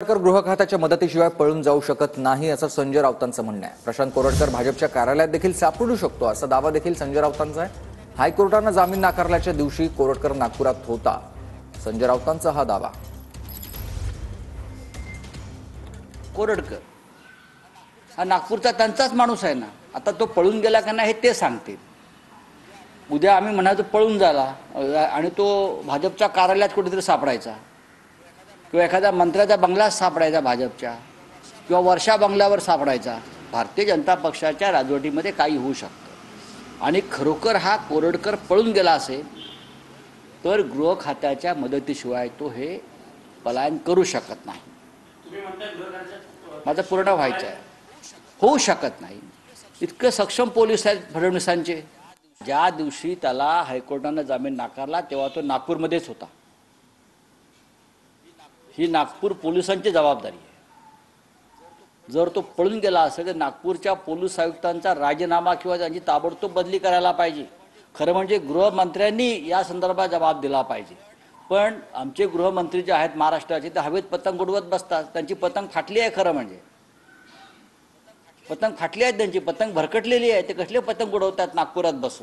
कोरटकर गृह खात्याच्या मदतीशिवाय पळून जाऊ शकत नाही असं संजय राऊतांचं म्हणणं आहे। प्रशांत कोरटकर भाजपच्या कार्यालयात देखील सापडू शकतो असा दावा देखील संजय राऊतांचा आहे। हायकोर्टानं जामीन नाकारल्याच्या दिवशी कोरटकर नागपुरात होता, संजय राऊतांचा हा दावा। कोरटकर हा नागपूरचा त्यांचाच माणूस आहे ना, आता तो पळून गेला का नाही हे ते सांगतील। उद्या आम्ही म्हणायचो पळून झाला आणि तो भाजपच्या कार्यालयात कुठेतरी सापडायचा किंवा एखाद्या मंत्र्याच्या बंगल्यात सापडायचा भाजपच्या किंवा वर्षा बंगल्यावर सापडायचा। भारतीय जनता पक्षाच्या राजवटीमध्ये काही होऊ शकतं आणि खरोखर हा कोरटकर पळून गेला असेल तर गृह खात्याच्या मदतीशिवाय तो हे पलायन करू शकत नाही। माझं पूर्ण व्हायचं आहे, होऊ शकत नाही। इतके सक्षम पोलीस आहेत फडणवीसांचे। ज्या दिवशी त्याला हायकोर्टानं जामीन नाकारला तेव्हा तो नागपूरमध्येच होता। ही नागपूर पोलिसांची जबाबदारी आहे। जर तो पळून गेला असेल तर नागपूरच्या पोलीस आयुक्तांचा राजीनामा किंवा त्यांची ताबडतोब बदली करायला पाहिजे। खरं म्हणजे गृहमंत्र्यांनी या संदर्भात जबाब दिला पाहिजे। पण आमचे गृहमंत्री जे आहेत महाराष्ट्राचे ते हवेत पतंग उडवत बसतात। त्यांची पतंग फाटली आहे, खरं म्हणजे पतंग फाटली आहे, त्यांची पतंग भरकटलेली आहे। ते कसले पतंग उडवतात नागपुरात बसून?